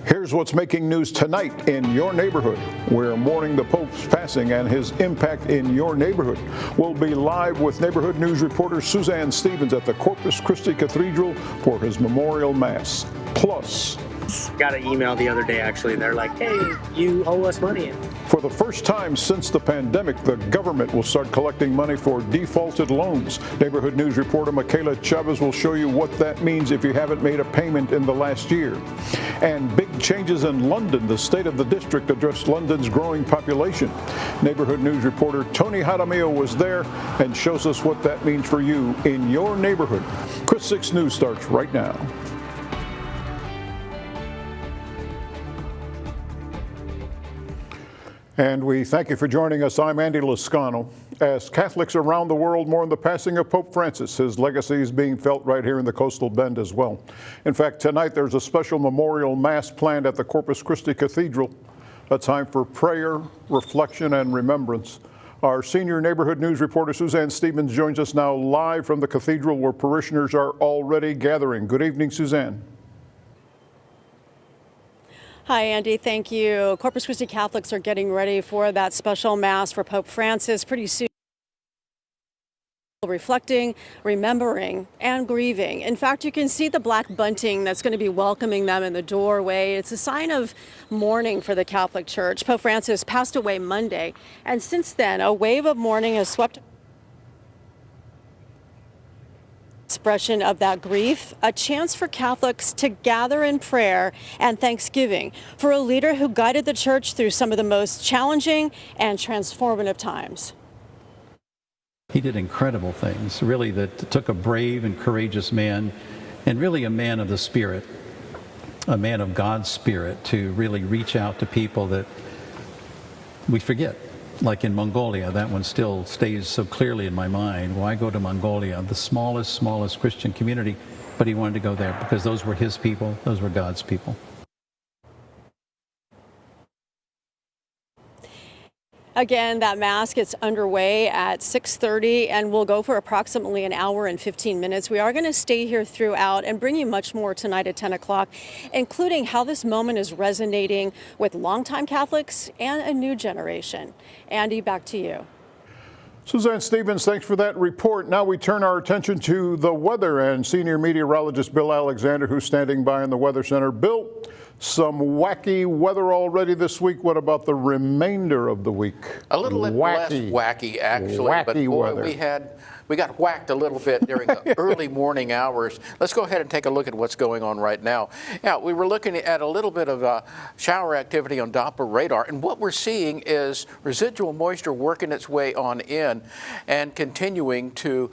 Here's what's making news tonight in your neighborhood. We're mourning the Pope's passing and his impact in your neighborhood. We'll be live with neighborhood news reporter Suzanne Stevens at the Corpus Christi Cathedral for his memorial mass. Plus, got an email the other day, actually. They're like, hey, you owe us money. For the first time since the pandemic, the government will start collecting money for defaulted loans. Neighborhood news reporter Michaela Chavez will show you what that means if you haven't made a payment in the last year. And big changes in London. The state of the district addressed London's growing population. Neighborhood news reporter Tony Jaramillo was there and shows us what that means for you in your neighborhood. KRIS 6 News starts right now. And we thank you for joining us. I'm Andy Lascano. As Catholics around the world mourn the passing of Pope Francis, his legacy is being felt right here in the Coastal Bend as well. In fact, tonight there's a special memorial mass planned at the Corpus Christi Cathedral. A time for prayer, reflection, and remembrance. Our senior neighborhood news reporter Suzanne Stevens joins us now live from the cathedral where parishioners are already gathering. Good evening, Suzanne. Hi, Andy. Thank you. Corpus Christi Catholics are getting ready for that special mass for Pope Francis pretty soon. Reflecting, remembering, and grieving. In fact, you can see the black bunting that's going to be welcoming them in the doorway. It's a sign of mourning for the Catholic Church. Pope Francis passed away Monday, and since then, a wave of mourning has swept expression of that grief, a chance for Catholics to gather in prayer and thanksgiving for a leader who guided the church through some of the most challenging and transformative times. He did incredible things, really, that took a brave and courageous man, and really a man of the Spirit, a man of God's Spirit, to really reach out to people that we forget. Like in Mongolia, that one still stays so clearly in my mind. Why go to Mongolia, the smallest Christian community? But he wanted to go there because those were his people, those were God's people. Again, that mass gets underway at 6:30 and will go for approximately an hour and 15 minutes. We are going to stay here throughout and bring you much more tonight at 10 o'clock, including how this moment is resonating with longtime Catholics and a new generation. Andy, back to you. Suzanne Stevens, thanks for that report. Now we turn our attention to the weather and senior meteorologist Bill Alexander, who's standing by in the Weather Center. Bill, some wacky weather already this week. What about the remainder of the week? A little less wacky, actually. Wacky but boy, weather. we got whacked a little bit during the early morning hours. Let's go ahead and take a look at what's going on right now. Yeah, we were looking at a little bit of shower activity on Doppler radar, and what we're seeing is residual moisture working its way on in and continuing to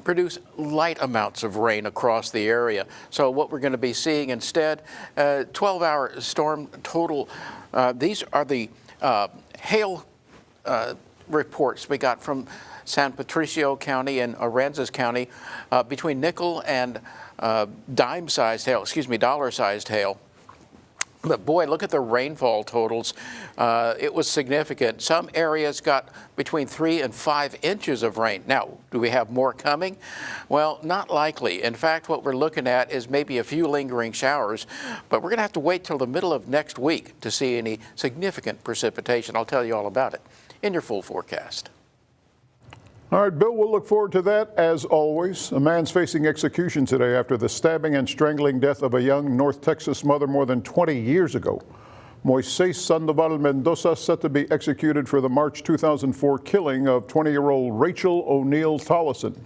produce light amounts of rain across the area. So what we're going to be seeing instead, 12-hour storm total. These are the hail reports we got from San Patricio County and Aransas County between nickel and dollar-sized hail. But boy, look at the rainfall totals. It was significant. Some areas got between 3 and 5 inches of rain. Now, do we have more coming? Well, not likely. In fact, what we're looking at is maybe a few lingering showers, but we're going to have to wait till the middle of next week to see any significant precipitation. I'll tell you all about it in your full forecast. All right, Bill, we'll look forward to that as always. A man's facing execution today after the stabbing and strangling death of a young North Texas mother more than 20 years ago. Moises Sandoval Mendoza set to be executed for the March 2004 killing of 20-year-old Rachel O'Neal Tollison.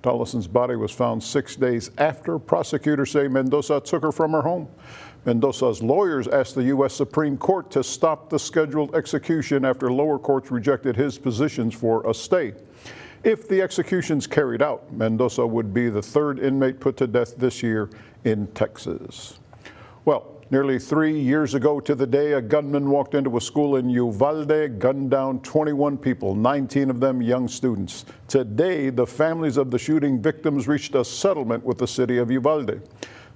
Tollison's body was found 6 days after prosecutors say Mendoza took her from her home. Mendoza's lawyers asked the U.S. Supreme Court to stop the scheduled execution after lower courts rejected his positions for a stay. If the execution's carried out, Mendoza would be the third inmate put to death this year in Texas. Well, nearly 3 years ago to the day, a gunman walked into a school in Uvalde, gunned down 21 people, 19 of them young students. Today, the families of the shooting victims reached a settlement with the city of Uvalde.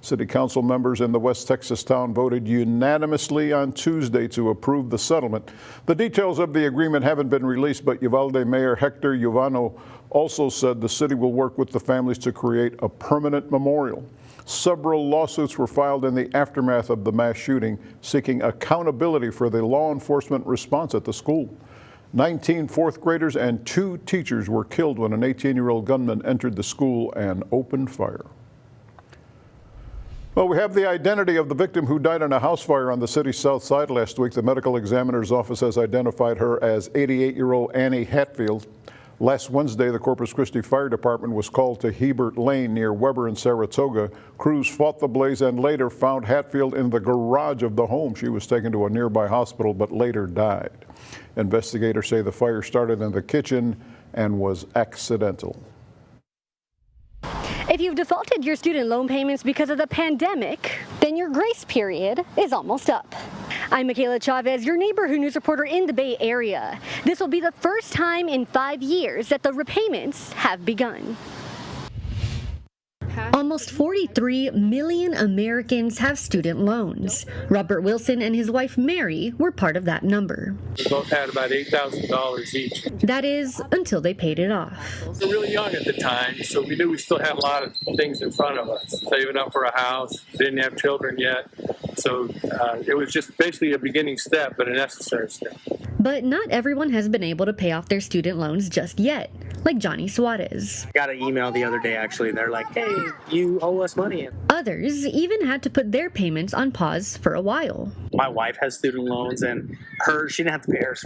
City council members in the West Texas town voted unanimously on Tuesday to approve the settlement. The details of the agreement haven't been released, but Uvalde Mayor Hector Uvano also said the city will work with the families to create a permanent memorial. Several lawsuits were filed in the aftermath of the mass shooting, seeking accountability for the law enforcement response at the school. 19 fourth graders and 2 teachers were killed when an 18-year-old gunman entered the school and opened fire. Well, we have the identity of the victim who died in a house fire on the city's south side last week. The medical examiner's office has identified her as 88-year-old Annie Hatfield. Last Wednesday, the Corpus Christi Fire Department was called to Hebert Lane near Weber and Saratoga. Crews fought the blaze and later found Hatfield in the garage of the home. She was taken to a nearby hospital but later died. Investigators say the fire started in the kitchen and was accidental. If you've defaulted your student loan payments because of the pandemic, then your grace period is almost up. I'm Michaela Chavez, your neighborhood news reporter in the Bay Area. This will be the first time in 5 years that the repayments have begun. Almost 43 million Americans have student loans. Robert Wilson and his wife Mary were part of that number. We both had about $8,000 each. That is, until they paid it off. We were really young at the time, so we knew we still had a lot of things in front of us. Saving up for a house, didn't have children yet. So it was just basically a beginning step, but a necessary step. But not everyone has been able to pay off their student loans just yet, like Johnny Suarez. I got an email the other day, actually. They're like, hey, you owe us money. Others even had to put their payments on pause for a while. My wife has student loans, and she didn't have to pay hers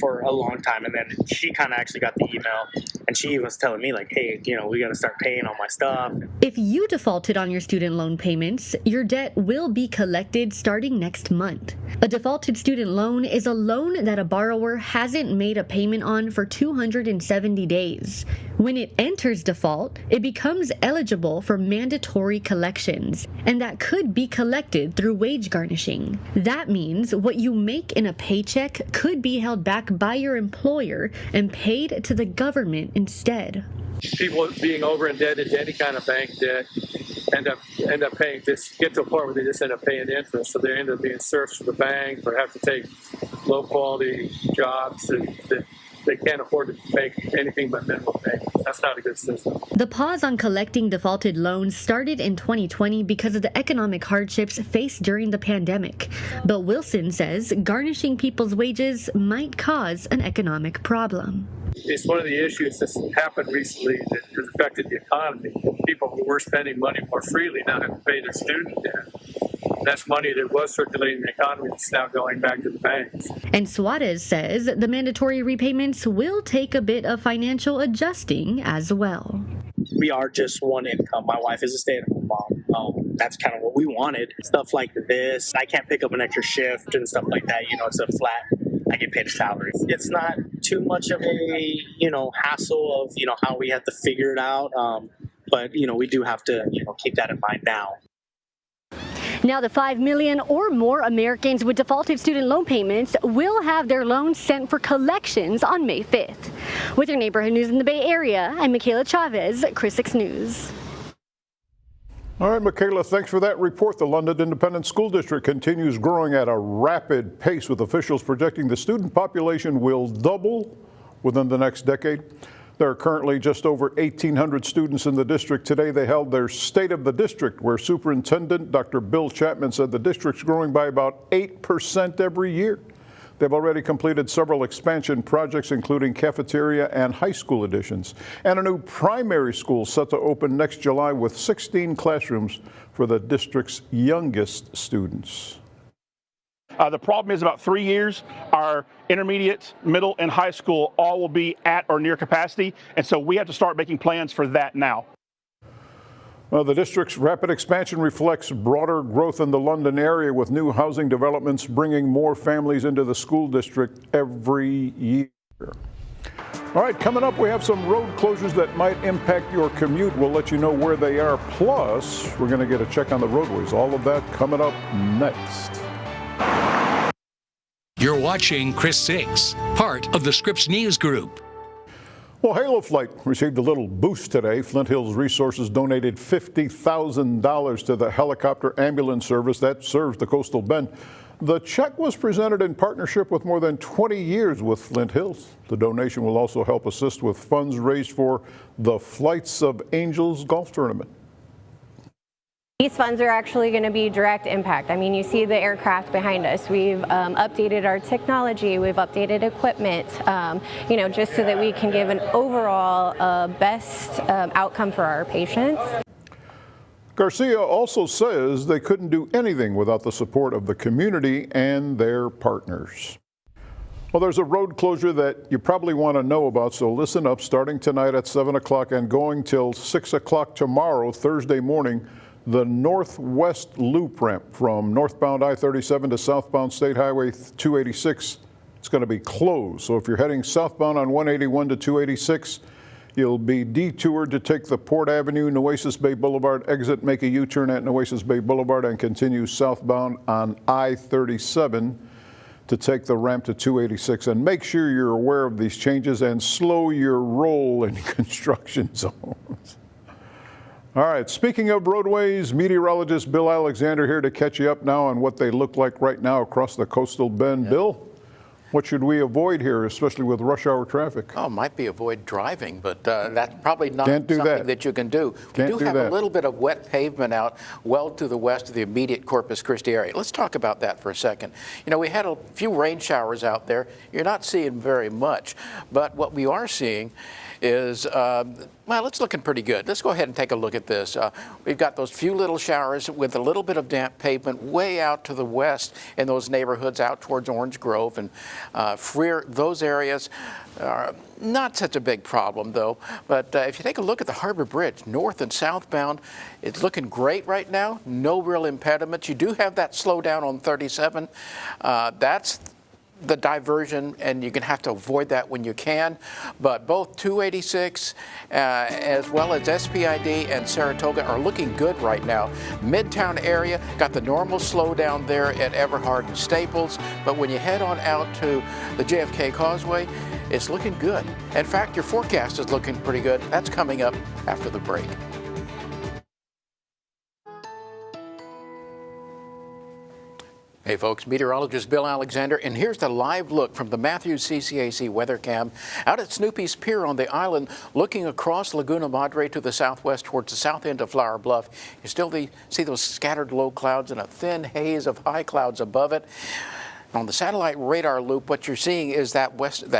for a long time. And then she kind of actually got the email, and she was telling me, like, hey, we got to start paying all my stuff. If you defaulted on your student loan payments, your debt will be collected starting next month. A defaulted student loan is a loan that a borrower hasn't made a payment on for 270 days. When it enters default, it becomes eligible for mandatory collections, and that could be collected through wage garnishing. That means what you make in a paycheck could be held back by your employer and paid to the government instead. People being over indebted to any kind of bank debt end up paying, just get to a point where they just end up paying interest. So they end up being serfs for the bank or have to take low quality jobs that they can't afford to make anything but minimum payments. That's not a good system. The pause on collecting defaulted loans started in 2020 because of the economic hardships faced during the pandemic. But Wilson says garnishing people's wages might cause an economic problem. It's one of the issues that's happened recently that has affected the economy. People who were spending money more freely now have to pay their student debt. That's money that was circulating in the economy that's now going back to the banks. And Suarez says the mandatory repayments will take a bit of financial adjusting as well. We are just one income. My wife is a stay-at-home mom. That's kind of what we wanted. Stuff like this. I can't pick up an extra shift and stuff like that. It's a flat. I get paid a salary. It's not too much of a, hassle of, how we have to figure it out. But, we do have to, keep that in mind now. Now the 5 million or more Americans with defaulted student loan payments will have their loans sent for collections on May 5th. With your neighborhood news in the Bay Area, I'm Michaela Chavez, Chris 6 News. All right, Michaela, thanks for that report. The London Independent School District continues growing at a rapid pace, with officials projecting the student population will double within the next decade. There are currently just over 1,800 students in the district. Today they held their State of the District, where Superintendent Dr. Bill Chapman said the district's growing by about 8% every year. They've already completed several expansion projects, including cafeteria and high school additions, and a new primary school set to open next July with 16 classrooms for the district's youngest students. The problem is about 3 years, our intermediate, middle, and high school all will be at or near capacity, and so we have to start making plans for that now. Well, the district's rapid expansion reflects broader growth in the London area, with new housing developments bringing more families into the school district every year. All right, coming up, we have some road closures that might impact your commute. We'll let you know where they are. Plus, we're going to get a check on the roadways. All of that coming up next. You're watching Chris 6, part of the Scripps News Group. Well, Halo Flight received a little boost today. Flint Hills Resources donated $50,000 to the helicopter ambulance service that serves the Coastal Bend. The check was presented in partnership with more than 20 years with Flint Hills. The donation will also help assist with funds raised for the Flights of Angels golf tournament. These funds are actually going to be direct impact. I mean, you see the aircraft behind us. We've updated our technology. We've updated equipment, just so that we can give an overall best outcome for our patients. Garcia also says they couldn't do anything without the support of the community and their partners. Well, there's a road closure that you probably want to know about, so listen up. Starting tonight at 7 o'clock and going till 6 o'clock tomorrow, Thursday morning, the Northwest Loop ramp from northbound I-37 to southbound State Highway 286 is going to be closed. So if you're heading southbound on 181 to 286, you'll be detoured to take the Port Avenue, Nueces Bay Boulevard exit, make a U-turn at Nueces Bay Boulevard, and continue southbound on I-37 to take the ramp to 286. And make sure you're aware of these changes and slow your roll in construction zones. All right, speaking of roadways, meteorologist Bill Alexander here to catch you up now on what they look like right now across the coastal bend. Bill? What should we avoid here, especially with rush hour traffic? Oh, might be avoid driving, but that's probably not something that you can do. We do have a little bit of wet pavement out well to the west of the immediate Corpus Christi area. Let's talk about that for a second. You know, we had a few rain showers out there. You're not seeing very much, but what we are seeing is, well, it's looking pretty good. Let's go ahead and take a look at this. We've got those few little showers with a little bit of damp pavement way out to the west in those neighborhoods out towards Orange Grove and Freer. Those areas are not such a big problem, though. But if you take a look at the Harbor Bridge, north and southbound, it's looking great right now. No real impediments. You do have that slowdown on 37. That's the diversion, and you're going to have to avoid that when you can. But both 286 as well as SPID and Saratoga are looking good right now. Midtown area got the normal slowdown there at Everhard and Staples, but when you head on out to the JFK Causeway, it's looking good. In fact, your forecast is looking pretty good. That's coming up after the break. Hey folks, meteorologist Bill Alexander, and here's the live look from the Matthews CCAC weather cam out at Snoopy's Pier on the island, looking across Laguna Madre to the southwest towards the south end of Flower Bluff. You still see those scattered low clouds and a thin haze of high clouds above it. On the satellite radar loop, what you're seeing is that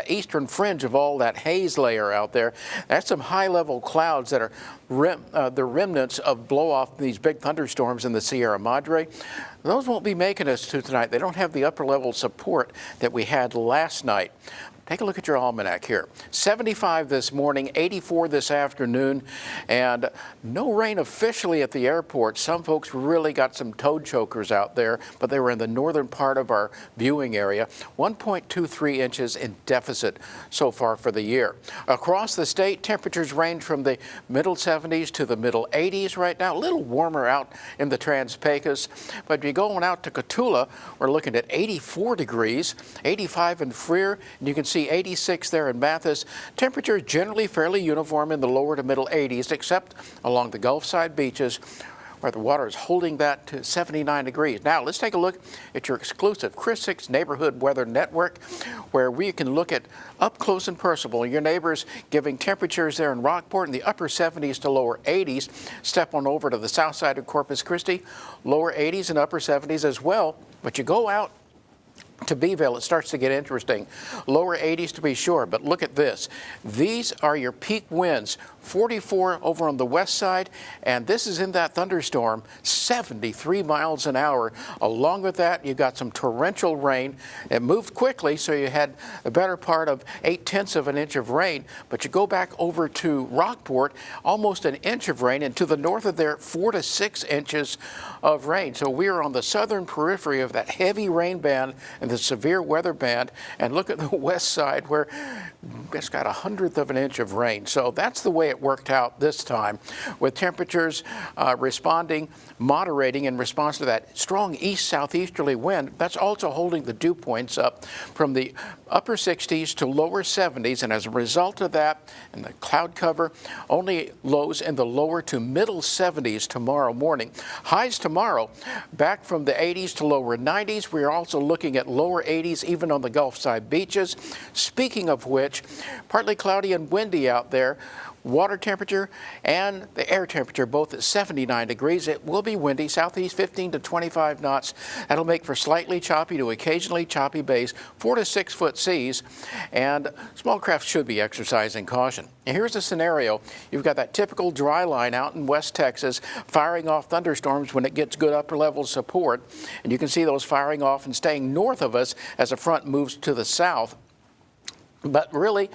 eastern fringe of all that haze layer out there. That's some high-level clouds that are the remnants of blow-off these big thunderstorms in the Sierra Madre. Those won't be making us to tonight. They don't have the upper-level support that we had last night. Take a look at your almanac here. 75 this morning, 84 this afternoon, and no rain officially at the airport. Some folks really got some toad chokers out there, but they were in the northern part of our viewing area. 1.23 inches in deficit so far for the year. Across the state, temperatures range from the middle 70s to the middle 80s right now. A little warmer out in the Trans-Pecos, but if you're going out to Cotulla, we're looking at 84 degrees, 85 in Freer, and you can see 86 there in Mathis. Temperatures generally fairly uniform in the lower to middle 80s, except along the Gulf side beaches where the water is holding that to 79 degrees. Now let's take a look at your exclusive Chris 6 Neighborhood Weather Network, where we can look at up close and personal your neighbors giving temperatures there in Rockport in the upper 70s to lower 80s. Step on over to the south side of Corpus Christi, lower 80s and upper 70s as well. But you go out to Beeville, it starts to get interesting. Lower 80s to be sure, but look at this. These are your peak winds. 44 over on the west side, and this is in that thunderstorm, 73 miles an hour. Along with that, you got some torrential rain. It moved quickly, so you had a better part of 0.8 of an inch of rain, but you go back over to Rockport, almost an inch of rain, and to the north of there, 4 to 6 inches of rain. So we are on the southern periphery of that heavy rain band and the severe weather band, and look at the west side where it's got 1/100 of an inch of rain. So that's the way it worked out this time, with temperatures moderating in response to that strong east-southeasterly wind. That's also holding the dew points up from the upper 60s to lower 70s, and as a result of that and the cloud cover, only lows in the lower to middle 70s tomorrow morning. Highs tomorrow back from the 80s to lower 90s. We're also looking at lower 80s even on the Gulf side beaches. Speaking of which, Partly cloudy and windy out there. Water temperature and the air temperature both at 79 degrees. It will be windy, southeast 15 to 25 knots. That'll make for slightly choppy to occasionally choppy bays, 4 to 6 foot seas, and small craft should be exercising caution. And here's the scenario. You've got that typical dry line out in West Texas firing off thunderstorms when it gets good upper level support. And you can see those firing off and staying north of us as a front moves to the south. But really,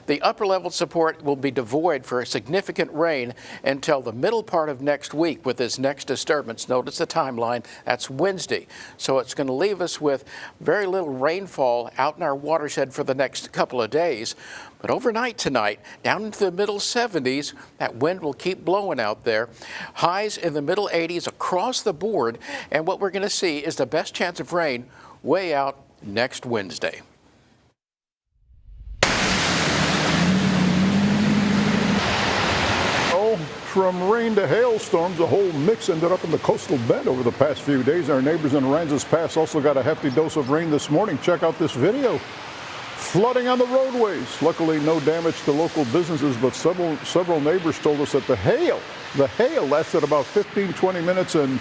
the upper level support will be devoid for significant rain until the middle part of next week with this next disturbance. Notice the timeline, that's Wednesday. So it's going to leave us with very little rainfall out in our watershed for the next couple of days. But overnight tonight, down into the middle 70s, that wind will keep blowing out there. Highs in the middle 80s across the board. And what we're going to see is the best chance of rain way out next Wednesday. From rain to hailstorms, a whole mix ended up in the coastal bend over the past few days. Our neighbors in Aransas Pass also got a hefty dose of rain this morning. Check out this video. Flooding on the roadways. Luckily, no damage to local businesses, but several neighbors told us that the hail lasted about 15-20 minutes, and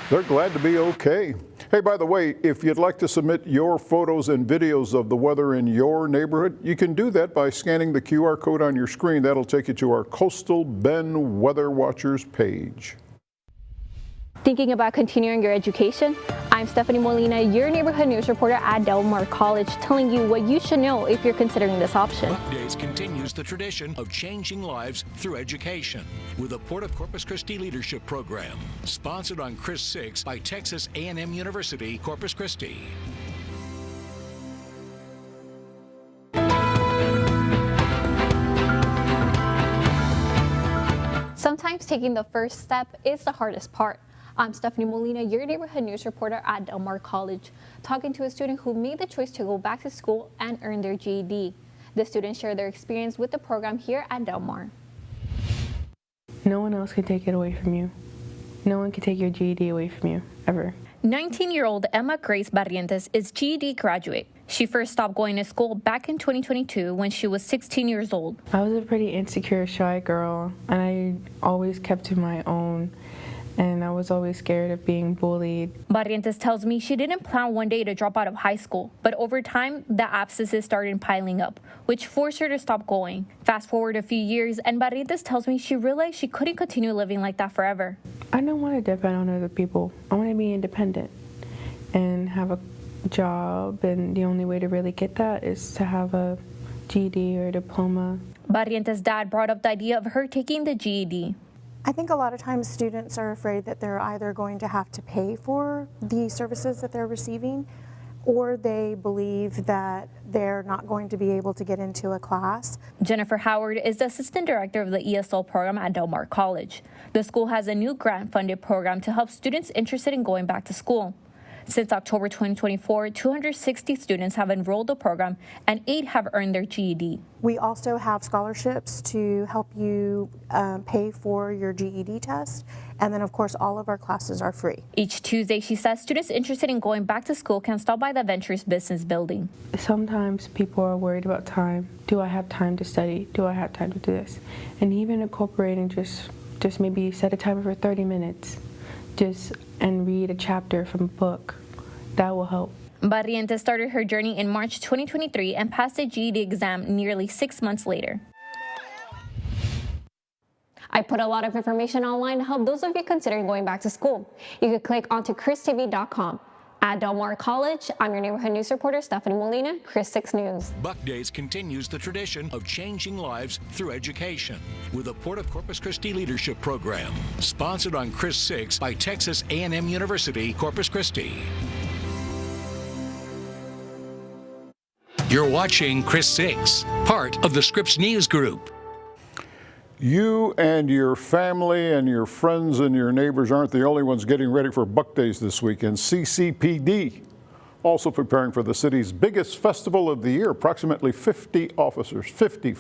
they're glad to be okay. Hey, by the way, if you'd like to submit your photos and videos of the weather in your neighborhood, you can do that by scanning the QR code on your screen. That'll take you to our Coastal Bend Weather Watchers page. Thinking about continuing your education? I'm Stephanie Molina, your neighborhood news reporter at Del Mar College, telling you what you should know if you're considering this option. Buck Days continues the tradition of changing lives through education with the Port of Corpus Christi Leadership Program, sponsored on Chris 6 by Texas A&M University, Corpus Christi. Sometimes taking the first step is the hardest part. I'm Stephanie Molina, your neighborhood news reporter at Del Mar College, talking to a student who made the choice to go back to school and earn their GED. The students share their experience with the program here at Del Mar. No one else can take it away from you. No one can take your GED away from you, ever. 19-year-old Emma Grace Barrientos is GED graduate. She first stopped going to school back in 2022 when she was 16 years old. I was a pretty insecure, shy girl, and I always kept to my own. And I was always scared of being bullied. Barrientos tells me she didn't plan one day to drop out of high school, but over time, the absences started piling up, which forced her to stop going. Fast forward a few years, and Barrientos tells me she realized she couldn't continue living like that forever. I don't want to depend on other people. I want to be independent and have a job, and the only way to really get that is to have a GED or a diploma. Barrientos' dad brought up the idea of her taking the GED. I think a lot of times students are afraid that they're either going to have to pay for the services that they're receiving, or they believe that they're not going to be able to get into a class. Jennifer Howard is the assistant director of the ESL program at Del Mar College. The school has a new grant-funded program to help students interested in going back to school. Since October 2024, 260 students have enrolled the program and 8 have earned their GED. We also have scholarships to help you pay for your GED test. And then, of course, all of our classes are free. Each Tuesday, she says students interested in going back to school can stop by the Ventures Business Building. Sometimes people are worried about time. Do I have time to study? Do I have time to do this? And even incorporating just maybe set a timer for 30 minutes. And read a chapter from a book. That will help. Barrientos started her journey in March 2023 and passed the GED exam nearly 6 months later. I put a lot of information online to help those of you considering going back to school. You can click onto christv.com. At Del Mar College, I'm your neighborhood news reporter, Stephanie Molina, Chris 6 News. Buck Days continues the tradition of changing lives through education with the Port of Corpus Christi Leadership Program, sponsored on Chris 6 by Texas A&M University, Corpus Christi. You're watching Chris 6, part of the Scripps News Group. You and your family and your friends and your neighbors aren't the only ones getting ready for Buck Days this weekend. CCPD also preparing for the city's biggest festival of the year. Approximately 50 officers, 50,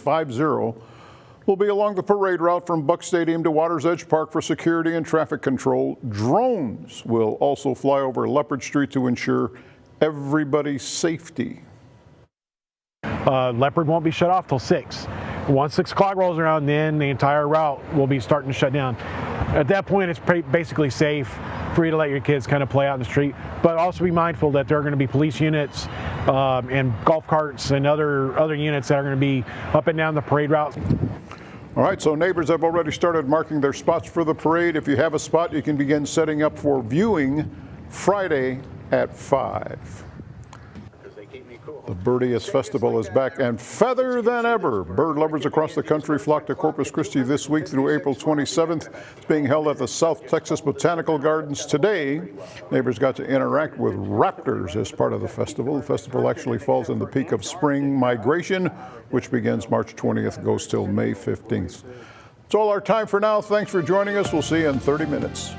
will be along the parade route from Buck Stadium to Waters Edge Park for security and traffic control. Drones will also fly over Leopard Street to ensure everybody's safety. Leopard won't be shut off till 6. Once 6 o'clock rolls around, then the entire route will be starting to shut down. At that point, it's basically safe for you to let your kids kind of play out in the street, but also be mindful that there are going to be police units and golf carts and other units that are going to be up and down the parade route. All right, so neighbors have already started marking their spots for the parade. If you have a spot, you can begin setting up for viewing Friday at 5. The Birdiest Festival is back and feather than ever. Bird lovers across the country flock to Corpus Christi this week through April 27th. It's being held at the South Texas Botanical Gardens today. Neighbors got to interact with raptors as part of the festival. The festival actually falls in the peak of spring migration, which begins March 20th, goes till May 15th. It's all our time for now. Thanks for joining us. We'll see you in 30 minutes.